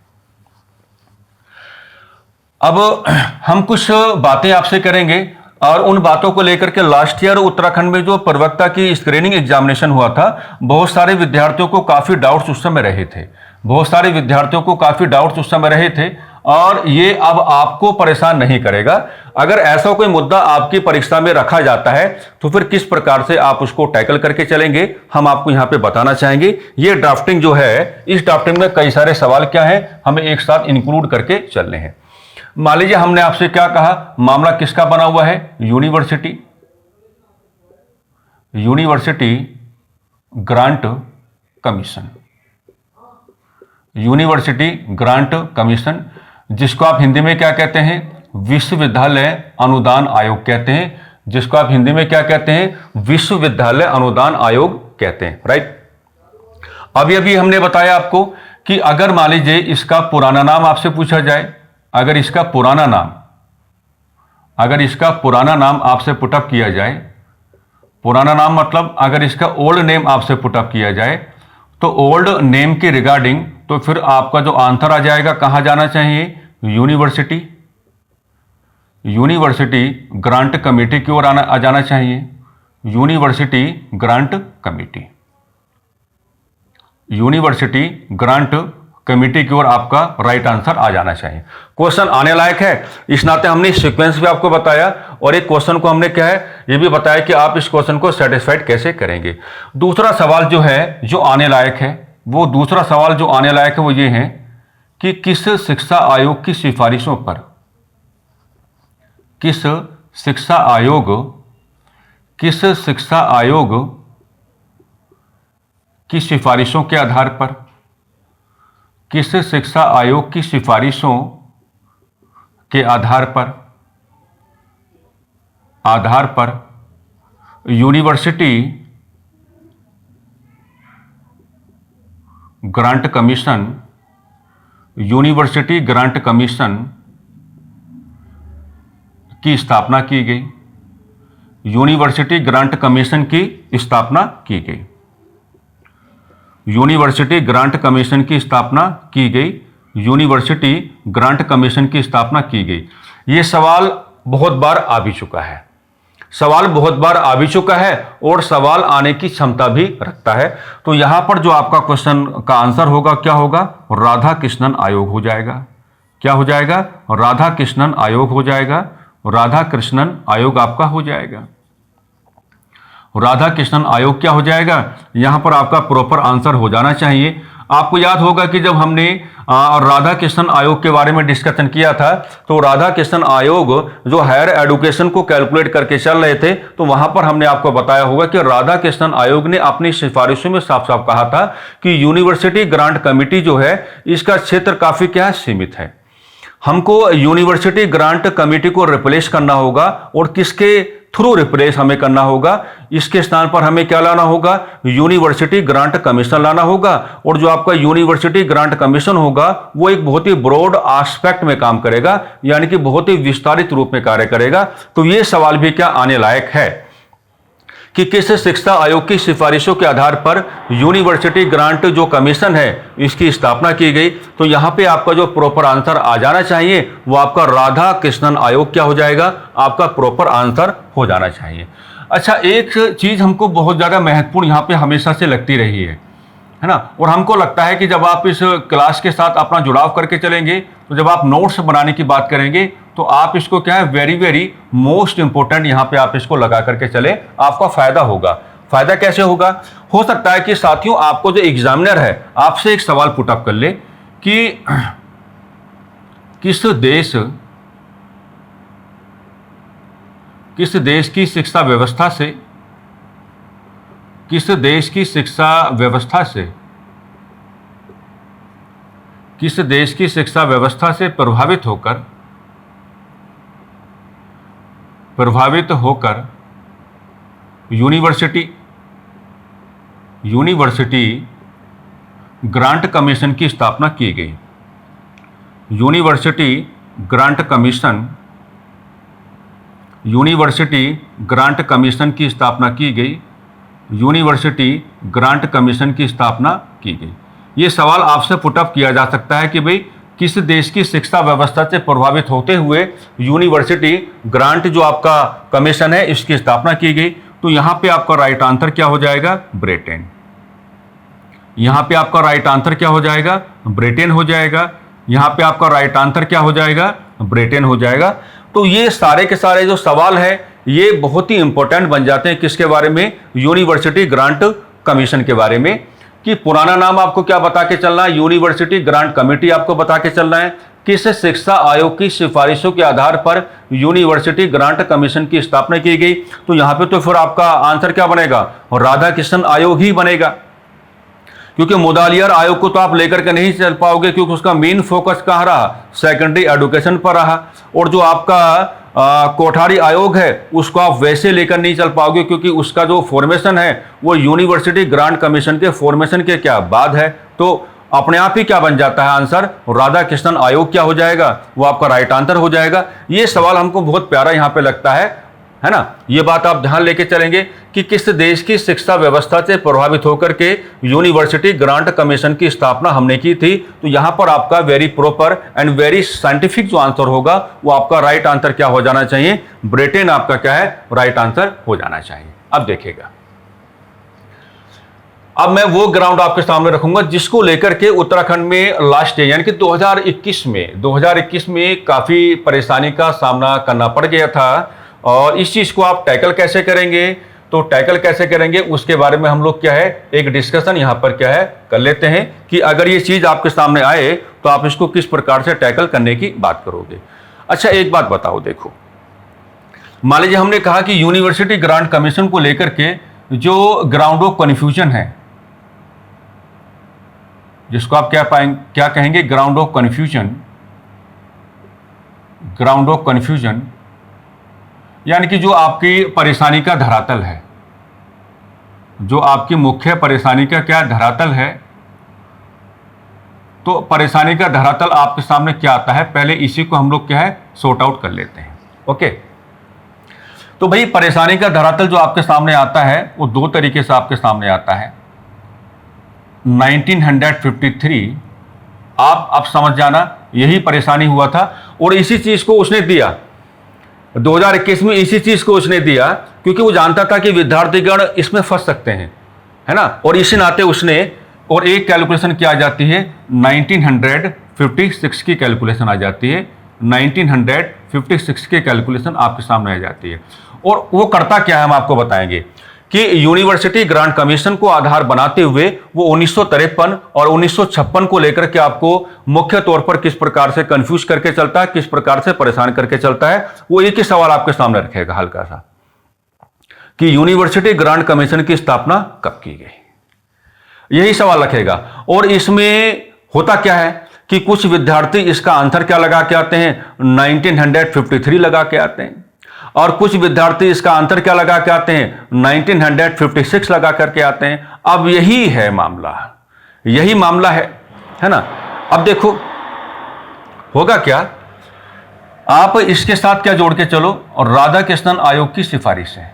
अब हम कुछ बातें आपसे करेंगे और उन बातों को लेकर के लास्ट ईयर उत्तराखंड में जो प्रवक्ता की स्क्रीनिंग एग्जामिनेशन हुआ था, बहुत सारे विद्यार्थियों को काफी डाउट्स उस समय रहे थे, बहुत सारे विद्यार्थियों को काफी डाउट्स उस समय रहे थे, और ये अब आपको परेशान नहीं करेगा। अगर ऐसा कोई मुद्दा आपकी परीक्षा में रखा जाता है तो फिर किस प्रकार से आप उसको टैकल करके चलेंगे, हम आपको यहां पे बताना चाहेंगे। ये ड्राफ्टिंग जो है, इस ड्राफ्टिंग में कई सारे सवाल क्या है हमें एक साथ इंक्लूड करके चलने हैं। मान लीजिए हमने आपसे क्या कहा, मामला किसका बना हुआ है, university Grant commission, university Grant commission, जिसको आप हिंदी में क्या कहते हैं, विश्वविद्यालय अनुदान आयोग कहते हैं, जिसको आप हिंदी में क्या कहते हैं, विश्वविद्यालय अनुदान आयोग कहते हैं, राइट। अभी हमने बताया आपको कि अगर मान लीजिए इसका पुराना नाम आपसे पूछा जाए, अगर इसका पुराना नाम आपसे पुटअप किया जाए, पुराना नाम मतलब अगर इसका ओल्ड नेम आपसे पुटअप किया जाए, तो ओल्ड नेम के रिगार्डिंग तो फिर आपका जो आंसर आ जाएगा कहां जाना चाहिए, यूनिवर्सिटी ग्रांट कमेटी की ओर आ जाना चाहिए, university grant committee, university grant committee की ओर आपका राइट आंसर आ जाना चाहिए। क्वेश्चन आने लायक है, इस नाते हमने सीक्वेंस भी आपको बताया और एक क्वेश्चन को हमने क्या है ये भी बताया कि आप इस क्वेश्चन को सेटिस्फाइड कैसे करेंगे। दूसरा सवाल जो है जो आने लायक है, वो दूसरा सवाल जो आने लायक है वो ये है कि किस शिक्षा आयोग की सिफारिशों पर, किस शिक्षा आयोग की सिफारिशों के आधार पर, किस शिक्षा आयोग की सिफारिशों के आधार पर यूनिवर्सिटी ग्रांट कमीशन की स्थापना की गई, यूनिवर्सिटी ग्रांट कमीशन की स्थापना की गई, यूनिवर्सिटी ग्रांट कमीशन की स्थापना की गई, यूनिवर्सिटी ग्रांट कमीशन की स्थापना की गई। ये सवाल बहुत बार आ भी चुका है, और सवाल आने की क्षमता भी रखता है। तो यहां पर जो आपका क्वेश्चन का आंसर होगा क्या होगा, राधा कृष्णन आयोग हो जाएगा। क्या हो जाएगा, राधा कृष्णन आयोग हो जाएगा, राधा कृष्णन आयोग आपका हो जाएगा, राधा कृष्णन आयोग क्या हो जाएगा, यहां पर आपका प्रॉपर आंसर हो जाना चाहिए। आपको याद होगा कि जब हमने राधा कृष्णन आयोग के बारे में डिस्कशन किया था, तो राधा कृष्णन आयोग जो हायर एजुकेशन को कैलकुलेट करके चल रहे थे, तो वहां पर हमने आपको बताया होगा कि राधा कृष्णन आयोग ने अपनी सिफारिशों में साफ साफ कहा था कि यूनिवर्सिटी ग्रांट कमेटी जो है इसका क्षेत्र काफी क्या है, सीमित है। हमको यूनिवर्सिटी ग्रांट कमेटी को रिप्लेस करना होगा, और किसके थ्रू रिप्लेस हमें करना होगा, इसके स्थान पर हमें क्या लाना होगा, यूनिवर्सिटी ग्रांट कमीशन लाना होगा। और जो आपका यूनिवर्सिटी ग्रांट कमीशन होगा वो एक बहुत ही ब्रॉड एस्पेक्ट में काम करेगा, यानी कि बहुत ही विस्तारित रूप में कार्य करेगा। तो ये सवाल भी क्या आने लायक है कि किस शिक्षा आयोग की सिफारिशों के आधार पर यूनिवर्सिटी ग्रांट जो कमीशन है इसकी स्थापना की गई। तो यहां पे आपका जो प्रॉपर आंसर आ जाना चाहिए वो आपका राधा कृष्णन आयोग क्या हो जाएगा, आपका प्रॉपर आंसर हो जाना चाहिए। अच्छा, एक चीज हमको बहुत ज्यादा महत्वपूर्ण यहां पे हमेशा से लगती रही है ना, और हमको लगता है कि जब आप इस क्लास के साथ अपना जुड़ाव करके चलेंगे, तो जब आप नोट्स बनाने की बात करेंगे तो आप इसको क्या है, वेरी वेरी मोस्ट इंपॉर्टेंट यहां पे आप इसको लगा करके चले, आपका फायदा होगा। फायदा कैसे होगा? हो सकता है कि साथियों आपको जो एग्जामिनर है आपसे एक सवाल पुटअप कर ले कि किस देश की शिक्षा व्यवस्था से किस देश की शिक्षा व्यवस्था से प्रभावित होकर यूनिवर्सिटी ग्रांट कमीशन की स्थापना की गई। यूनिवर्सिटी ग्रांट कमीशन की स्थापना की गई। ये सवाल आपसे पुटअप किया जा सकता है कि भाई किस देश की शिक्षा व्यवस्था से प्रभावित होते हुए यूनिवर्सिटी ग्रांट जो आपका कमीशन है इसकी स्थापना की गई। तो यहां पे आपका राइट आंसर क्या हो जाएगा? ब्रिटेन। यहां पे आपका राइट आंसर क्या हो जाएगा? ब्रिटेन हो जाएगा। यहां पे आपका राइट आंसर क्या हो जाएगा? ब्रिटेन हो जाएगा। तो ये सारे के सारे जो सवाल है ये बहुत ही इंपॉर्टेंट बन जाते हैं। किसके बारे में? यूनिवर्सिटी ग्रांट कमीशन के बारे में। कि पुराना नाम आपको क्या बता के चलना है? यूनिवर्सिटी ग्रांट कमेटी आपको बता के चलना है। किस शिक्षा आयोग की सिफारिशों के आधार पर यूनिवर्सिटी ग्रांट कमीशन की स्थापना की गई? तो यहां पे तो फिर आपका आंसर क्या बनेगा? राधाकृष्णन आयोग ही बनेगा, क्योंकि मुदालियार आयोग को तो आप लेकर के नहीं चल पाओगे, क्योंकि उसका मेन फोकस कहाँ रहा? सेकेंडरी एजुकेशन पर रहा। और जो आपका कोठारी आयोग है उसको आप वैसे लेकर नहीं चल पाओगे, क्योंकि उसका जो फॉर्मेशन है वो यूनिवर्सिटी ग्रांट कमीशन के फॉर्मेशन के क्या बाद है। तो अपने आप ही क्या बन जाता है आंसर? राधाकृष्णन आयोग क्या हो जाएगा? वो आपका राइट आंसर हो जाएगा। ये सवाल हमको बहुत प्यारा यहां पे लगता है ना। ये बात आप ध्यान लेके चलेंगे कि किस देश की शिक्षा व्यवस्था से प्रभावित होकर के यूनिवर्सिटी ग्रांट कमीशन की स्थापना हमने की थी। तो यहां पर आपका very proper and very scientific जो आंसर होगा वो आपका राइट आंसर क्या हो जाना चाहिए? ब्रिटेन आपका क्या है? राइट आंसर हो जाना चाहिए। अब देखिएगा, अब मैं वो ग्राउंड आपके सामने रखूंगा जिसको लेकर के उत्तराखंड में लास्ट ईयर यानी कि 2021 में काफी परेशानी का सामना करना पड़ गया था। और इस चीज को आप टैकल कैसे करेंगे? तो टैकल कैसे करेंगे उसके बारे में हम लोग क्या है एक डिस्कशन यहां पर क्या है कर लेते हैं कि अगर ये चीज आपके सामने आए तो आप इसको किस प्रकार से टैकल करने की बात करोगे। अच्छा, एक बात बताओ, देखो मान लीजिए हमने कहा कि यूनिवर्सिटी ग्रांट कमीशन को लेकर के जो ग्राउंड ऑफ कन्फ्यूजन है, जिसको आप क्या कहेंगे? ग्राउंड ऑफ कन्फ्यूजन, यानी कि जो आपकी परेशानी का धरातल है, जो आपकी मुख्य परेशानी का क्या धरातल है। तो परेशानी का धरातल आपके सामने क्या आता है, पहले इसी को हम लोग क्या है सॉर्ट आउट कर लेते हैं। ओके, तो भाई परेशानी का धरातल जो आपके सामने आता है वो दो तरीके से आपके सामने आता है। 1953 आप समझ जाना, यही परेशानी हुआ था और इसी चीज को उसने दिया 2021 में, इसी चीज को उसने दिया क्योंकि वो जानता था कि विद्यार्थीगण इसमें फंस सकते हैं, है ना। और इसी नाते उसने और एक कैलकुलेशन क्या आ जाती है 1956 की कैलकुलेशन आ जाती है, 1956 की कैलकुलेशन आपके सामने आ जाती है। और वो करता क्या है हम आपको बताएंगे कि यूनिवर्सिटी ग्रांट कमीशन को आधार बनाते हुए वो 1953 और 1956 को लेकर के आपको मुख्य तौर पर किस प्रकार से कंफ्यूज करके चलता है, किस प्रकार से परेशान करके चलता है, वो एक ही सवाल आपके सामने रखेगा हल्का सा कि यूनिवर्सिटी ग्रांट कमीशन की स्थापना कब की गई, यही सवाल रखेगा। और इसमें होता क्या है कि कुछ विद्यार्थी इसका आंसर क्या लगा के आते हैं 1953 लगा के आते हैं और कुछ विद्यार्थी इसका आंसर क्या लगा के आते हैं 1956 लगा करके आते हैं। अब यही है मामला, यही मामला है ना। अब देखो होगा क्या, आप इसके साथ क्या जोड़ के चलो और राधाकृष्णन आयोग की सिफारिश है,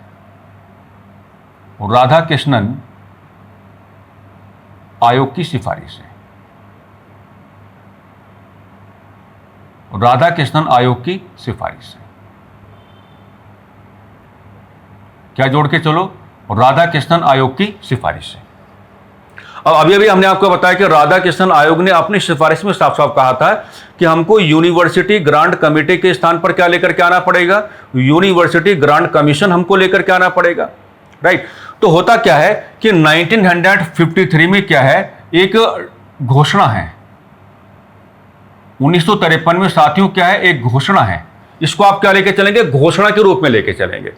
राधाकृष्णन आयोग की सिफारिश है, राधाकृष्णन आयोग की सिफारिश है, क्या जोड़ के चलो राधाकृष्णन आयोग की सिफारिश है। अब अभी हमने आपको बताया कि राधाकृष्णन आयोग ने अपनी सिफारिश में साफ साफ कहा था कि हमको यूनिवर्सिटी ग्रांट कमेटी के स्थान पर क्या लेकर के आना पड़ेगा, यूनिवर्सिटी ग्रांट कमीशन हमको लेकर के आना पड़ेगा। राइट। तो होता क्या है कि 1953 में क्या है, एक घोषणा है, 1953 में साथियों क्या है, एक घोषणा है। इसको आप क्या लेके चलेंगे, घोषणा के रूप में लेके चलेंगे।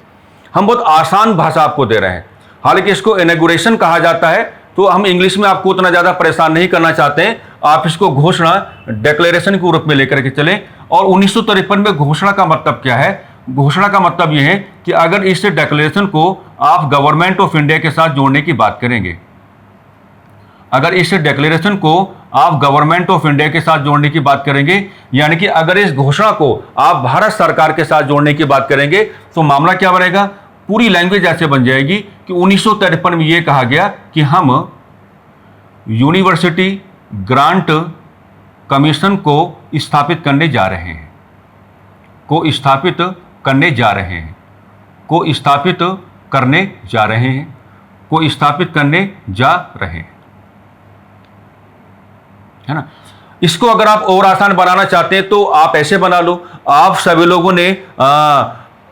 हम बहुत आसान भाषा आपको दे रहे हैं, हालांकि इसको इनॉग्रेशन कहा जाता है, तो हम इंग्लिश में आपको उतना ज्यादा परेशान नहीं करना चाहते हैं। आप इसको घोषणा, डिक्लेरेशन के रूप में लेकर के चलें। और 1953 में घोषणा का मतलब क्या है, घोषणा का मतलब यह है कि अगर इस डिक्लेरेशन को आप गवर्नमेंट ऑफ इंडिया के साथ जोड़ने की बात करेंगे, अगर इस डिक्लेरेशन को आप गवर्नमेंट ऑफ इंडिया के साथ जोड़ने की बात करेंगे, यानी कि अगर इस घोषणा को आप भारत सरकार के साथ जोड़ने की बात करेंगे, तो मामला क्या बनेगा, पूरी लैंग्वेज ऐसे बन जाएगी कि 1953 में यह कहा गया कि हम यूनिवर्सिटी ग्रांट कमीशन को स्थापित करने जा रहे हैं, को स्थापित करने जा रहे हैं, को स्थापित करने जा रहे हैं, को स्थापित करने जा रहे हैं, है ना। इसको अगर आप और आसान बनाना चाहते हैं तो आप ऐसे बना लो। आप सभी लोगों ने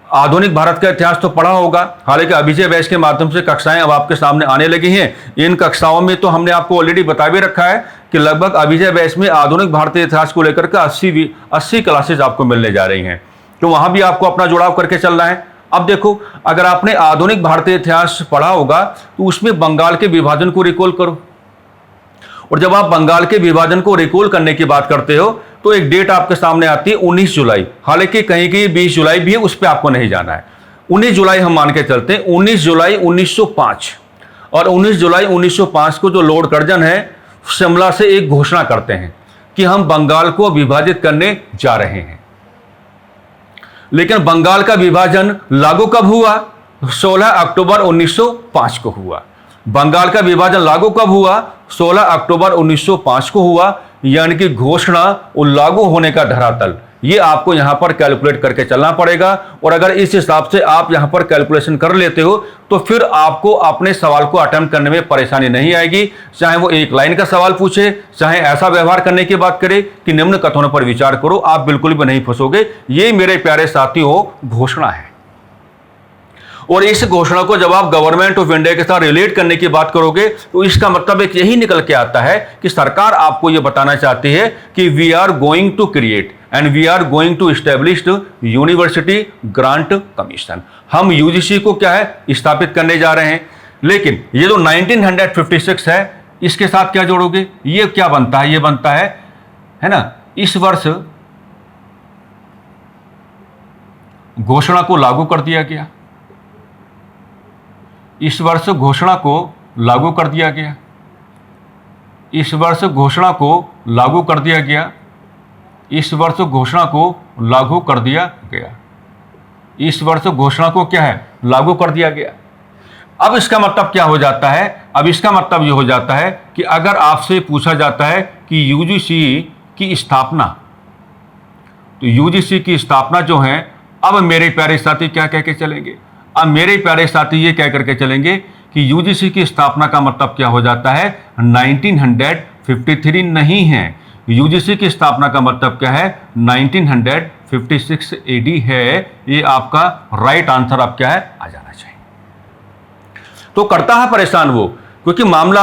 आधुनिक भारत का इतिहास तो पढ़ा होगा, हालांकि अभिजय बैच के माध्यम से कक्षाएं अब आपके सामने आने लगी हैं। इन कक्षाओं में तो हमने आपको ऑलरेडी बता भी रखा है कि लगभग अभिजय बैच में आधुनिक भारतीय इतिहास को लेकर के 80 क्लासेज आपको मिलने जा रही हैं, तो वहां भी आपको अपना जुड़ाव करके चलना है। अब देखो, अगर आपने आधुनिक भारतीय इतिहास पढ़ा होगा तो उसमें बंगाल के विभाजन को रिकॉल करो, और जब आप बंगाल के विभाजन को रिकॉल करने की बात करते हो तो एक डेट आपके सामने आती है 19 जुलाई, हालांकि कहीं कहीं 20 जुलाई भी है, उस पर आपको नहीं जाना है। 19 जुलाई हम मान के चलते हैं, 19 जुलाई 1905, और 19 जुलाई 1905 को जो लॉर्ड कर्जन है शिमला से एक घोषणा करते हैं कि हम बंगाल को विभाजित करने जा रहे हैं। लेकिन बंगाल का विभाजन लागू कब हुआ, 16 अक्टूबर 1905 को हुआ। बंगाल का विभाजन लागू कब हुआ, 16 अक्टूबर 1905 को हुआ, यानी कि घोषणा और लागू होने का धरातल, ये आपको यहां पर कैलकुलेट करके चलना पड़ेगा। और अगर इस हिसाब से आप यहां पर कैलकुलेशन कर लेते हो तो फिर आपको अपने सवाल को अटेम्प्ट करने में परेशानी नहीं आएगी, चाहे वो एक लाइन का सवाल पूछे, चाहे ऐसा व्यवहार करने की बात करे कि निम्न कथनों पर विचार करो, आप बिल्कुल भी नहीं फंसोगे। ये मेरे प्यारे साथियों घोषणा है, और इस घोषणा को जब आप गवर्नमेंट ऑफ इंडिया के साथ रिलेट करने की बात करोगे तो इसका मतलब एक यही निकल के आता है कि सरकार आपको यह बताना चाहती है कि we are going to create and we are going to establish University Grant Commission. हम यूजीसी को क्या है, स्थापित करने जा रहे हैं। लेकिन ये जो 1956 है, इसके साथ क्या जोड़ोगे, ये क्या बनता है, ये बनता है ना, इस वर्ष घोषणा को लागू कर दिया गया, इस वर्ष घोषणा को लागू कर दिया गया, इस वर्ष घोषणा को लागू कर दिया गया, इस वर्ष घोषणा को लागू कर दिया गया, इस वर्ष घोषणा को क्या है, लागू कर दिया गया। अब इसका मतलब क्या हो जाता है, अब इसका मतलब यह हो जाता है कि अगर आपसे पूछा जाता है कि यूजीसी की स्थापना, तो यूजीसी की स्थापना जो है, अब मेरे प्यारे साथी क्या कह के चलेंगे, अब मेरे प्यारे साथी ये कह करके चलेंगे कि यूजीसी की स्थापना का मतलब क्या हो जाता है, 1953 नहीं है, यूजीसी की स्थापना का मतलब क्या है, 1956 एडी है। ये आपका राइट आंसर अब क्या है, आ जाना चाहिए। तो करता है परेशान वो, क्योंकि मामला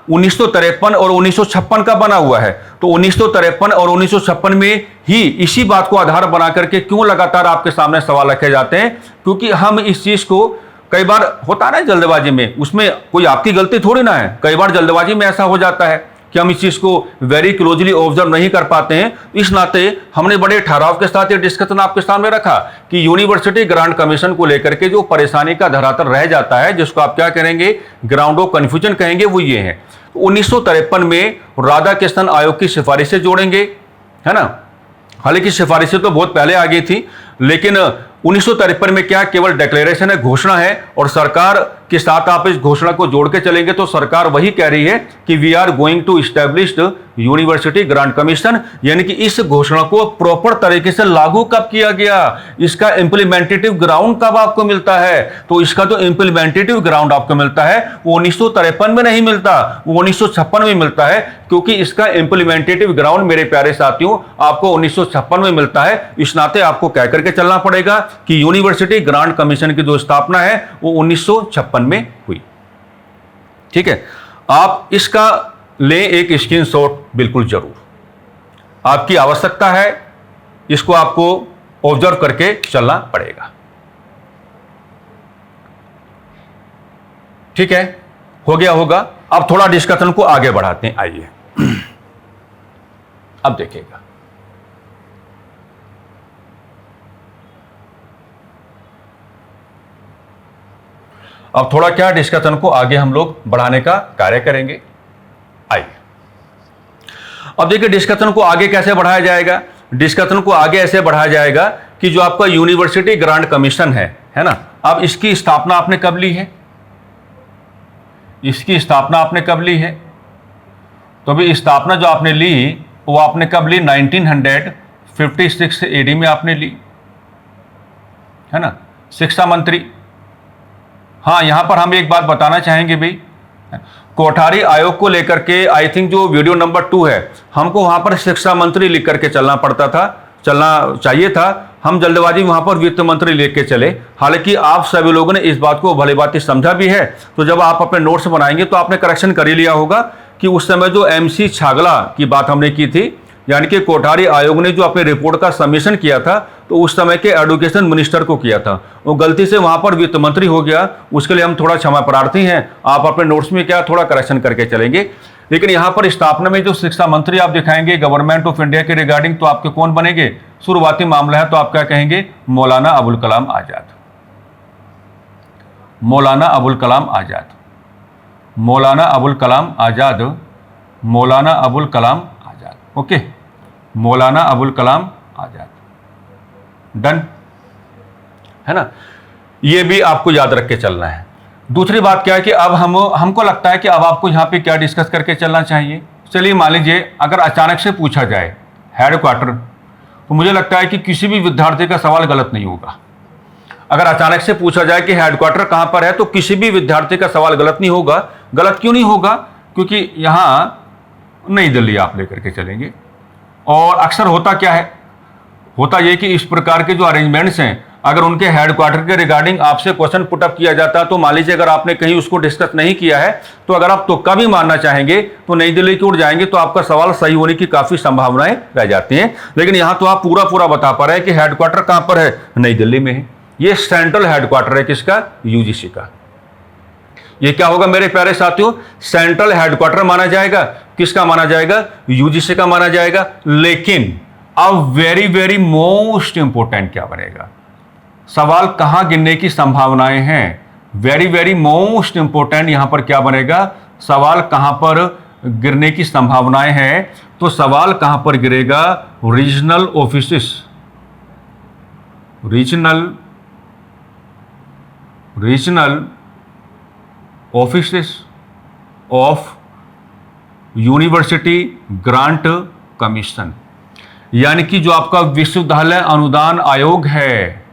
1953 और 1956 का बना हुआ है, तो 1953 और 1956 में ही इसी बात को आधार बना करके क्यों लगातार आपके सामने सवाल रखे जाते हैं, क्योंकि हम इस चीज को कई बार होता ना जल्दबाजी में, उसमें कोई आपकी गलती थोड़ी ना है, कई बार जल्दबाजी में ऐसा हो जाता है कि हम इस चीज को वेरी क्लोजली ऑब्जर्व नहीं कर पाते हैं। इस नाते हमने बड़े ठहराव के साथ ये डिस्कशन आपके सामने रखा कि यूनिवर्सिटी ग्रांट कमीशन को लेकर के जो परेशानी का धरातल रह जाता है, जिसको आप क्या करेंगे, ग्राउंड ऑफ कन्फ्यूजन कहेंगे, वो ये है। 1953 में राधाकृष्णन आयोग की सिफारिशें जोड़ेंगे, है ना। हालांकि सिफारिशें तो बहुत पहले आ गई थी, लेकिन 1953 में क्या केवल डिक्लेरेशन है, घोषणा है, और सरकार के साथ आप इस घोषणा को जोड़ के चलेंगे तो सरकार वही कह रही है कि we are going to establish University Grant Commission, यानी कि इस घोषणा को प्रॉपर तरीके से लागू कब किया गया, इसका इंप्लीमेंटेटिव ग्राउंड कब आपको मिलता है। तो इसका जो इंप्लीमेंटेटिव ग्राउंड आपको मिलता है वो 1953 में नहीं मिलता, वो 1956 में मिलता है, क्योंकि इसका इंप्लीमेंटेटिव ग्राउंड मेरे प्यारे साथियों आपको 1956 में मिलता है। इस नाते आपको कह करके चलना पड़ेगा कि यूनिवर्सिटी ग्रांट कमीशन की जो स्थापना है वो 1956 में हुई। ठीक है, आप इसका लें एक स्क्रीनशॉट बिल्कुल जरूर, आपकी आवश्यकता है, इसको आपको ऑब्जर्व करके चलना पड़ेगा। ठीक है, हो गया होगा। अब थोड़ा डिस्कशन को आगे बढ़ाते हैं, आइए। अब देखिएगा, अब थोड़ा क्या डिस्कशन को आगे हम लोग बढ़ाने का कार्य करेंगे। आइए, अब देखिए डिस्कशन को आगे कैसे बढ़ाया जाएगा। डिस्कशन को आगे ऐसे बढ़ाया जाएगा कि जो आपका यूनिवर्सिटी ग्रांट कमीशन है ना, अब इसकी स्थापना आपने कब ली है, इसकी स्थापना आपने कब ली है। तो अभी स्थापना जो आपने ली वो आपने कब ली, 1956 एडी में आपने ली, है ना, शिक्षा मंत्री। हाँ, यहां पर हम एक बात बताना चाहेंगे भाई, कोठारी आयोग को लेकर के आई थिंक जो वीडियो नंबर 2 है, हमको वहां पर शिक्षा मंत्री लिख करके चलना पड़ता था, चलना चाहिए था। हम जल्दबाजी वहां पर वित्त मंत्री लेके चले। हालांकि आप सभी लोगों ने इस बात को भली भांति समझा भी है, तो जब आप अपने नोट्स बनाएंगे तो आपने करेक्शन कर ही लिया होगा कि उस समय जो MC छागला की बात हमने की थी, यानी कि कोठारी आयोग ने जो अपने रिपोर्ट का सबमिशन किया था तो उस समय के एजुकेशन मिनिस्टर को किया था, वो गलती से वहां पर वित्त मंत्री हो गया। उसके लिए हम थोड़ा क्षमा प्रार्थी हैं, आप अपने नोट्स में क्या थोड़ा करेक्शन करके चलेंगे। लेकिन यहाँ पर स्थापना में जो शिक्षा मंत्री आप दिखाएंगे गवर्नमेंट ऑफ इंडिया के रिगार्डिंग, तो आपके कौन बनेंगे, शुरुआती मामला है तो आप क्या कहेंगे, मौलाना अबुल कलाम आजाद, मौलाना अबुल कलाम आजाद, मौलाना अबुल कलाम आजाद, मौलाना अबुल कलाम आजाद। ओके, मौलाना अबुल कलाम आजाद, डन है ना, ये भी आपको याद रख के चलना है। दूसरी बात क्या है कि अब हमको लगता है कि अब आपको यहाँ पे क्या डिस्कस करके चलना चाहिए। चलिए मान लीजिए अगर अचानक से पूछा जाए हेडक्वार्टर, तो मुझे लगता है कि किसी भी विद्यार्थी का सवाल गलत नहीं होगा। अगर अचानक से पूछा जाए कि हेडक्वार्टर कहाँ पर है, तो किसी भी विद्यार्थी का सवाल गलत नहीं होगा। गलत क्यों नहीं होगा, क्योंकि यहाँ नई दिल्ली आप लेकर के चलेंगे। और अक्सर होता क्या है, होता यह कि इस प्रकार के जो अरेंजमेंट्स हैं, अगर उनके हेडक्वार्टर के रिगार्डिंग आपसे क्वेश्चन पुटअप किया जाता है, तो मान लीजिए अगर आपने कहीं उसको डिस्कस नहीं किया है, तो अगर आप तुक्का भी मानना चाहेंगे तो नई दिल्ली की ओर जाएंगे तो आपका सवाल सही होने की काफी संभावनाएं रह जाती हैं। लेकिन यहां तो आप पूरा बता पा रहे हैं कि हेडक्वार्टर कहां पर है, नई दिल्ली में है। ये सेंट्रल हेडक्वार्टर है किसका, यूजीसी का। ये क्या होगा मेरे प्यारे साथियों, सेंट्रल हेडक्वार्टर माना जाएगा। किसका माना जाएगा, यूजीसी का माना जाएगा। लेकिन अब वेरी मोस्ट इंपोर्टेंट क्या बनेगा, सवाल कहां गिरने की संभावनाएं हैं। वेरी मोस्ट इंपोर्टेंट यहां पर क्या बनेगा, सवाल कहां पर गिरने की संभावनाएं हैं। तो सवाल कहां पर गिरेगा, regional offices, regional offices of university Grant Commission, यानी कि जो आपका विश्वविद्यालय अनुदान आयोग है।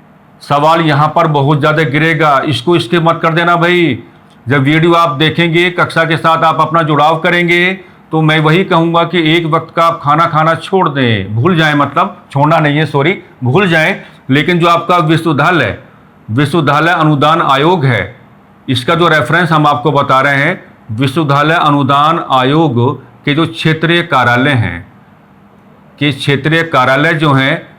सवाल यहां पर बहुत ज्यादा गिरेगा, इसको इसके मत कर देना भाई। जब वीडियो आप देखेंगे, कक्षा के साथ आप अपना जुड़ाव करेंगे, तो मैं वही कहूंगा कि एक वक्त का आप खाना खाना छोड़ दें, भूल जाएं, मतलब छोड़ना नहीं है, सॉरी, भूल जाएं। लेकिन जो आपका विश्वविद्यालय अनुदान आयोग है, इसका जो रेफरेंस हम आपको बता रहे हैं, विश्वविद्यालय अनुदान आयोग के जो क्षेत्रीय कार्यालय हैं, कि क्षेत्रीय कार्यालय जो हैं,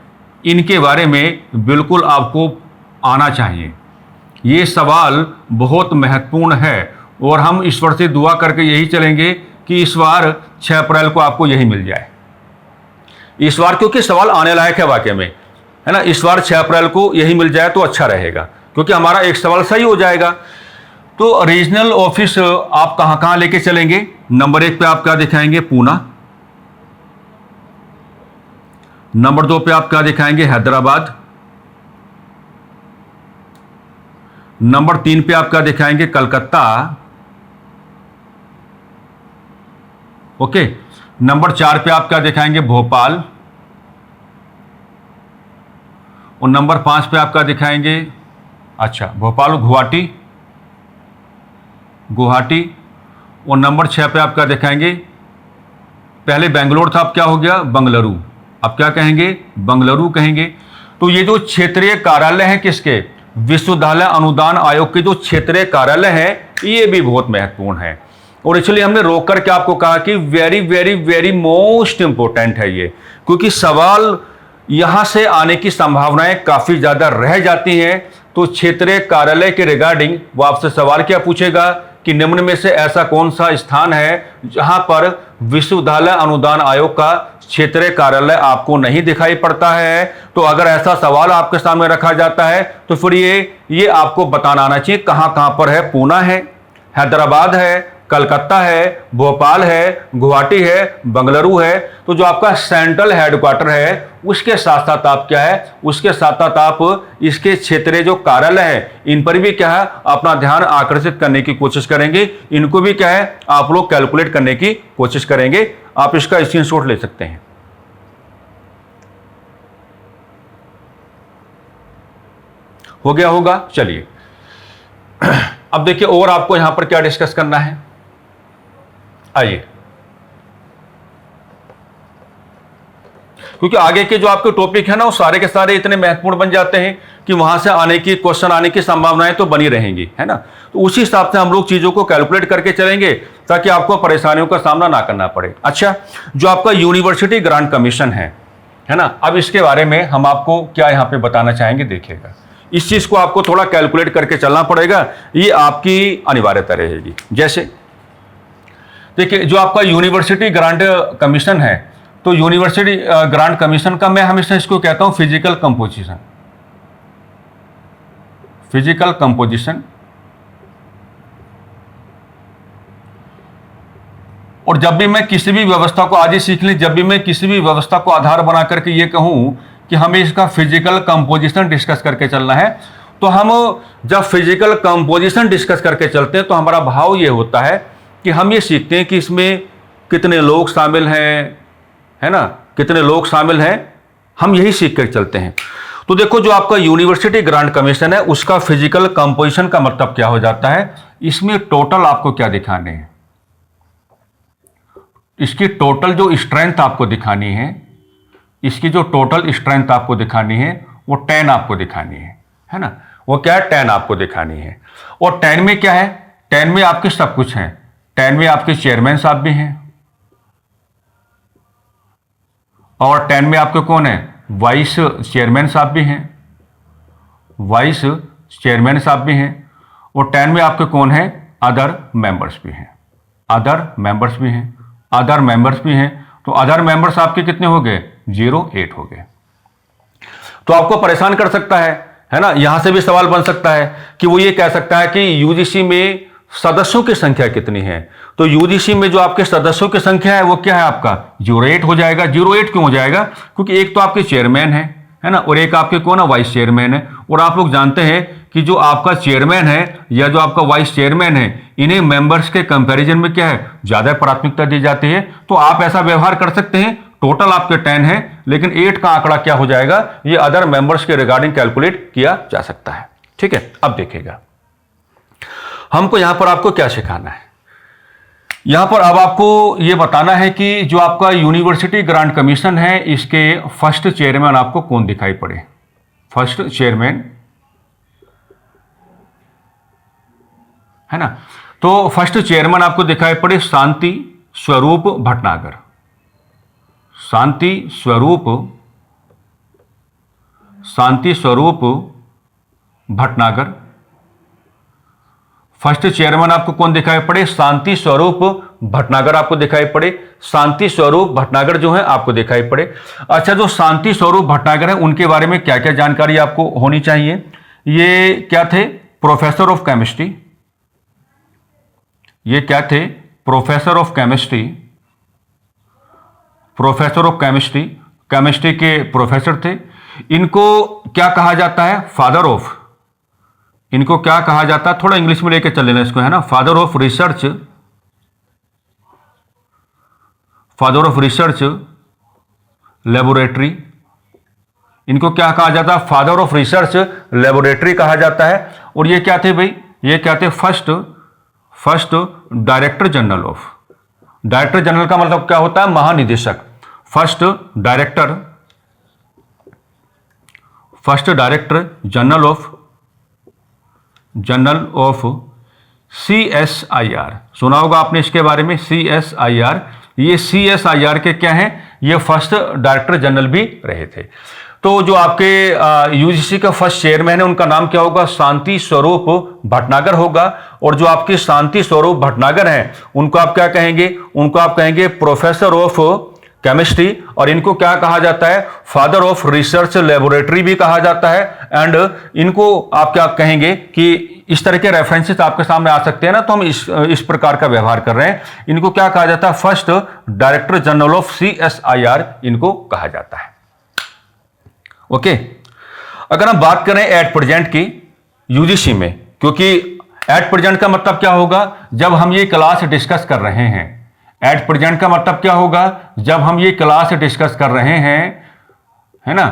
इनके बारे में बिल्कुल आपको आना चाहिए। ये सवाल बहुत महत्वपूर्ण है और हम ईश्वर से दुआ करके यही चलेंगे कि इस बार 6 अप्रैल को आपको यही मिल जाए। इस बार क्योंकि सवाल आने लायक है वाकई में, है ना, इस बार 6 अप्रैल को यही मिल जाए तो अच्छा रहेगा, क्योंकि हमारा एक सवाल सही हो जाएगा। तो रीजनल ऑफिस आप कहां कहां लेके चलेंगे। नंबर 1 पे आप क्या दिखाएंगे, पूना। नंबर 2 पे आप क्या दिखाएंगे, हैदराबाद। नंबर 3 पे आप क्या दिखाएंगे, कलकत्ता। ओके। नंबर 4 पे आप क्या दिखाएंगे, भोपाल। और नंबर 5 पे आप क्या दिखाएंगे, अच्छा भोपाल और गुवाहाटी, गुवाहाटी। और नंबर 6 पे आप क्या दिखाएंगे, पहले बेंगलोर था, अब क्या हो गया, बंगलुरु। अब क्या कहेंगे, बंगलुरु कहेंगे। तो ये जो क्षेत्रीय कार्यालय है किसके, विश्वविद्यालय अनुदान आयोग के जो क्षेत्रीय कार्यालय है, ये भी बहुत महत्वपूर्ण है। और इसलिए हमने रोक करके आपको कहा कि very very very most important है ये, क्योंकि सवाल यहां से आने की संभावनाएं काफी ज्यादा रह जाती हैं। तो क्षेत्रीय कार्यालय के रिगार्डिंग वो आपसे सवाल क्या पूछेगा कि निम्न में से ऐसा कौन सा स्थान है जहां पर विश्वविद्यालय अनुदान आयोग का क्षेत्रीय कार्यालय आपको नहीं दिखाई पड़ता है। तो अगर ऐसा सवाल आपके सामने रखा जाता है तो फिर ये आपको बताना आना चाहिए कहां कहां पर है। पूना है, हैदराबाद है, कलकत्ता है, भोपाल है, गुवाहाटी है, बंगलुरु है। तो जो आपका सेंट्रल हेडक्वार्टर है उसके साथ साथ आप क्या है, उसके साथ साथ आप इसके क्षेत्रीय जो कार्यालय है इन पर भी क्या है अपना ध्यान आकर्षित करने की कोशिश करेंगे। इनको भी क्या है आप लोग कैलकुलेट करने की कोशिश करेंगे। आप इसका स्क्रीनशॉट ले सकते हैं। हो गया होगा, चलिए अब देखिए और आपको यहां पर क्या डिस्कस करना है। आइए, क्योंकि आगे के जो आपके टॉपिक है ना वो सारे के सारे इतने महत्वपूर्ण बन जाते हैं कि वहां से आने की क्वेश्चन आने की संभावनाएं तो बनी रहेंगी, है ना। तो उसी हिसाब से हम लोग चीजों को कैलकुलेट करके चलेंगे ताकि आपको परेशानियों का सामना ना करना पड़े। अच्छा, जो आपका यूनिवर्सिटी ग्रांट कमीशन है ना, अब इसके बारे में हम आपको क्या यहां पे बताना चाहेंगे, देखिएगा इस चीज को आपको थोड़ा कैलकुलेट करके चलना पड़ेगा, ये आपकी अनिवार्यता रहेगी। जैसे देखिए जो आपका यूनिवर्सिटी ग्रांट कमीशन है, तो यूनिवर्सिटी ग्रांट कमीशन का मैं हमेशा इसको कहता हूं फिजिकल कंपोजिशन, फिजिकल कंपोजिशन। और जब भी मैं किसी भी व्यवस्था को, आज ही सीख लें, जब भी मैं किसी भी व्यवस्था को आधार बना करके ये कहूं कि हमें इसका फिजिकल कंपोजिशन डिस्कस करके चलना है, तो हम जब फिजिकल कंपोजिशन डिस्कस करके चलते हैं तो हमारा भाव ये होता है कि हम ये सीखते हैं कि इसमें कितने लोग शामिल हैं, है ना, कितने लोग शामिल हैं, हम यही सीख कर चलते हैं। तो देखो जो आपका यूनिवर्सिटी ग्रांट कमीशन है उसका फिजिकल कंपोजिशन का मतलब क्या हो जाता है, इसमें टोटल आपको क्या दिखाने हैं, इसकी टोटल जो स्ट्रेंथ आपको दिखानी है, इसकी जो टोटल स्ट्रेंथ आपको दिखानी है वो 10 आपको दिखानी है ना, वो क्या है 10 आपको दिखानी है। और 10 में क्या है, 10 में आपके सब कुछ है, 10 में आपके चेयरमैन साहब भी हैं, और 10 में आपके कौन है, वाइस चेयरमैन साहब भी हैं, वाइस चेयरमैन साहब भी हैं। और 10 में आपके कौन है, अदर मेंबर्स भी हैं, अदर मेंबर्स भी हैं, अदर मेंबर्स भी हैं। तो अदर मेंबर्स आपके कितने हो गए, 08 हो गए। तो आपको परेशान कर सकता है ना, यहां से भी सवाल बन सकता है कि वो ये कह सकता है कि यूजीसी में सदस्यों की संख्या कितनी है। तो यूजीसी में जो आपके सदस्यों की संख्या है वो क्या है आपका 08 हो जाएगा। 08 क्यों हो जाएगा, क्योंकि एक तो आपके चेयरमैन है ना, और एक आपके कौन है, वाइस चेयरमैन है। और आप लोग जानते हैं कि जो आपका चेयरमैन है या जो आपका वाइस चेयरमैन है, इन्हें मेंबर्स के कंपैरिजन में क्या है, ज्यादा प्राथमिकता दी जाती है। तो आप ऐसा व्यवहार कर सकते हैं, टोटल आपके 10 है लेकिन 8 का आंकड़ा क्या हो जाएगा, ये अदर मेंबर्स के रिगार्डिंग कैलकुलेट किया जा सकता है। ठीक है, अब देखिएगा हमको यहां पर आपको क्या सिखाना है। यहां पर अब आपको यह बताना है कि जो आपका यूनिवर्सिटी ग्रांट कमीशन है इसके फर्स्ट चेयरमैन आपको कौन दिखाई पड़े। फर्स्ट चेयरमैन है ना, तो फर्स्ट चेयरमैन आपको दिखाई पड़े शांति स्वरूप भटनागर, शांति स्वरूप भटनागर। फर्स्ट चेयरमैन आपको कौन दिखाई पड़े, शांति स्वरूप भटनागर आपको दिखाई पड़े। शांति स्वरूप भटनागर जो है आपको दिखाई पड़े। अच्छा, जो शांति स्वरूप भटनागर है उनके बारे में क्या क्या जानकारी आपको होनी चाहिए। ये क्या थे, प्रोफेसर ऑफ केमिस्ट्री, ये क्या थे, professor of chemistry, professor of chemistry, chemistry के प्रोफेसर थे। इनको क्या कहा जाता है, फादर ऑफ, इनको क्या कहा जाता है, थोड़ा इंग्लिश में लेके चल लेना इसको, है ना, father of research, father of research laboratory, इनको क्या कहा जाता है? फादर ऑफ रिसर्च लेबोरेटरी कहा जाता है। और ये क्या थे भाई? ये क्या थे? First director general of, director general का मतलब क्या होता है? महानिदेशक। First director general of CSIR, सुना होगा आपने इसके बारे में, CSIR। ये CSIR के क्या हैं? ये फर्स्ट डायरेक्टर जनरल भी रहे थे। तो जो आपके UGC का फर्स्ट चेयरमैन है उनका नाम क्या होगा? शांति स्वरूप भटनागर होगा। और जो आपके शांति स्वरूप भटनागर हैं उनको आप क्या कहेंगे? उनको आप कहेंगे प्रोफेसर ऑफ केमिस्ट्री। और इनको क्या कहा जाता है? फादर ऑफ रिसर्च लेबोरेटरी भी कहा जाता है। एंड इनको आप क्या कहेंगे कि इस तरह के रेफरेंसेस आपके सामने आ सकते हैं ना, तो हम इस प्रकार का व्यवहार कर रहे हैं। इनको क्या कहा जाता है? First director general of CSIR इनको कहा जाता है। ओके। अगर हम बात करें एट प्रेजेंट की UGC में, क्योंकि एट प्रेजेंट का मतलब क्या होगा? जब हम ये क्लास डिस्कस कर रहे हैं। एट प्रेजेंट का मतलब क्या होगा? जब हम ये क्लास डिस्कस कर रहे हैं, है ना।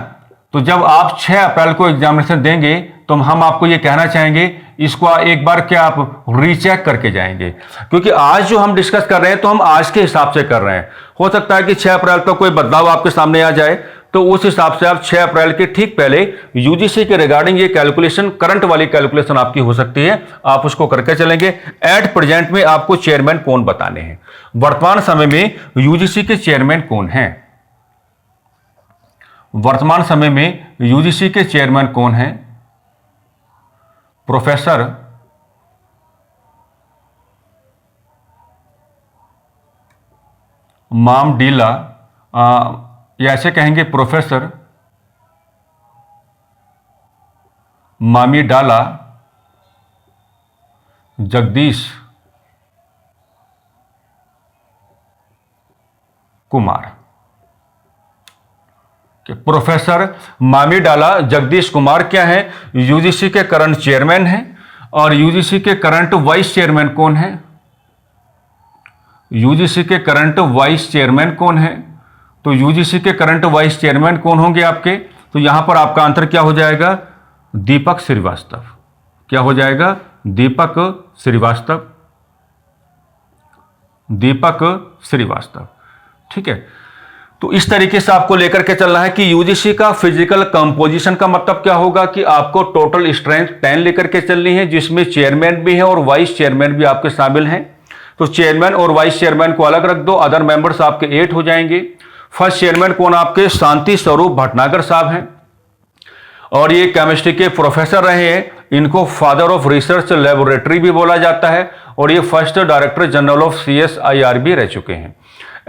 तो जब आप 6 अप्रैल को एग्जामिनेशन देंगे तो हम आपको ये कहना चाहेंगे, इसको एक बार क्या आप रीचेक करके जाएंगे, क्योंकि आज जो हम डिस्कस कर रहे हैं तो हम आज के हिसाब से कर रहे हैं। हो सकता है कि 6 अप्रैल तक कोई बदलाव आपके सामने आ जाए, तो उस हिसाब से आप 6 अप्रैल के ठीक पहले UGC के रिगार्डिंग ये कैलकुलेशन, करंट वाली कैलकुलेशन आपकी हो सकती है, आप उसको करके चलेंगे। एट प्रेजेंट में आपको चेयरमैन कौन बताने हैं? वर्तमान समय में UGC के चेयरमैन कौन हैं? वर्तमान समय में UGC के चेयरमैन कौन हैं? प्रोफेसर मामडीला, या ऐसे कहेंगे प्रोफेसर मामीडाला जगदीश कुमार। प्रोफेसर मामीडाला जगदीश कुमार क्या है? UGC के करंट चेयरमैन हैं। और UGC के करंट वाइस चेयरमैन कौन है? UGC के करंट वाइस चेयरमैन कौन है? तो UGC के करंट वाइस चेयरमैन कौन होंगे आपके? तो यहां पर आपका आंसर क्या हो जाएगा? दीपक श्रीवास्तव। क्या हो जाएगा? दीपक श्रीवास्तव। दीपक श्रीवास्तव, ठीक है। तो इस तरीके से आपको लेकर के चलना है कि UGC का फिजिकल कंपोजिशन का मतलब क्या होगा कि आपको टोटल स्ट्रेंथ 10 लेकर के चलनी है, जिसमें चेयरमैन भी है और वाइस चेयरमैन भी आपके शामिल हैं। तो चेयरमैन और वाइस चेयरमैन को अलग रख दो, अदर मेंबर्स आपके 8 हो जाएंगे। फर्स्ट चेयरमैन कौन? आपके शांति स्वरूप भटनागर साहब हैं, और ये केमिस्ट्री के प्रोफेसर रहे हैं। इनको फादर ऑफ रिसर्च लेबोरेटरी भी बोला जाता है, और ये first director general of CSIR भी रह चुके हैं।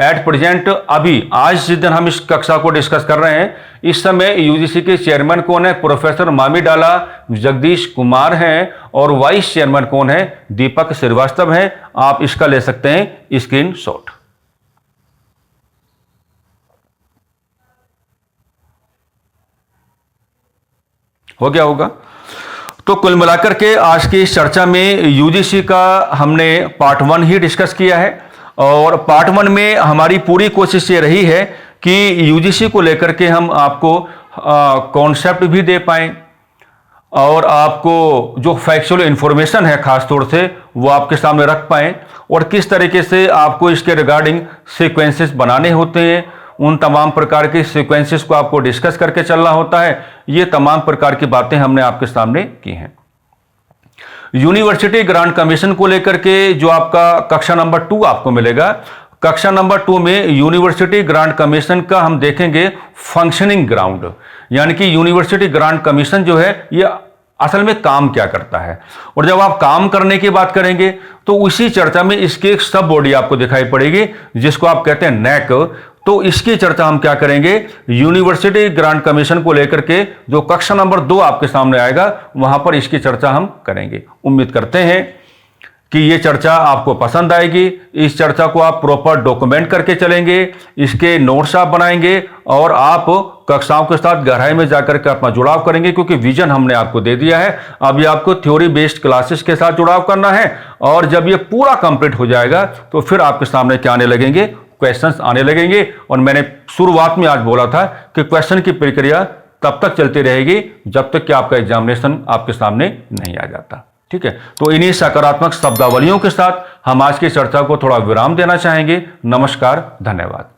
एट प्रेजेंट अभी आज जिस दिन हम इस कक्षा को डिस्कस कर रहे हैं, इस समय UGC के चेयरमैन कौन है? प्रोफेसर मामीडाला जगदीश कुमार हैं, और वाइस चेयरमैन कौन है? दीपक श्रीवास्तव हैं। आप इसका ले सकते हैं स्क्रीनशॉट। हो गया होगा। तो कुल मिलाकर के आज की इस चर्चा में UGC का हमने पार्ट 1 ही डिस्कस किया है, और पार्ट 1 में हमारी पूरी कोशिश ये रही है कि UGC को लेकर के हम आपको कॉन्सेप्ट भी दे पाएं, और आपको जो फैक्चुअल इंफॉर्मेशन है खास तौर से वो आपके सामने रख पाएं, और किस तरीके से आपको इसके रिगार्डिंग सीक्वेंसेस बनाने होते हैं, उन तमाम प्रकार के सीक्वेंसेस को आपको डिस्कस करके चलना होता है। ये तमाम प्रकार की बातें हमने आपके सामने की हैं। यूनिवर्सिटी ग्रांट कमीशन को लेकर के जो आपका कक्षा नंबर 2 आपको मिलेगा, कक्षा नंबर 2 में यूनिवर्सिटी ग्रांट कमीशन का हम देखेंगे फंक्शनिंग ग्राउंड, यानी कि यूनिवर्सिटी ग्रांट कमीशन जो है ये असल में काम क्या करता है। और जब आप काम करने की बात करेंगे तो उसी चर्चा में इसकी एक सब बॉडी आपको दिखाई पड़ेगी जिसको आप कहते हैं नैक। तो इसकी चर्चा हम क्या करेंगे, यूनिवर्सिटी ग्रांट कमीशन को लेकर के जो कक्षा नंबर 2 आपके सामने आएगा वहां पर इसकी चर्चा हम करेंगे। उम्मीद करते हैं कि ये चर्चा आपको पसंद आएगी। इस चर्चा को आप प्रॉपर डॉक्यूमेंट करके चलेंगे, इसके नोट्स आप बनाएंगे और आप कक्षाओं के साथ गहराई में जाकर के अपना जुड़ाव करेंगे, क्योंकि विजन हमने आपको दे दिया है। अब ये आपको थ्योरी बेस्ड क्लासेस के साथ जुड़ाव करना है, और जब ये पूरा कंप्लीट हो जाएगा तो फिर आपके सामने क्या आने लगेंगे, क्वेश्चंस आने लगेंगे। और मैंने शुरुआत में आज बोला था कि क्वेश्चन की प्रक्रिया तब तक चलती रहेगी जब तक कि आपका एग्जामिनेशन आपके सामने नहीं आ जाता। ठीक है, तो इन्हीं सकारात्मक शब्दावलियों के साथ हम आज की चर्चा को थोड़ा विराम देना चाहेंगे। नमस्कार, धन्यवाद।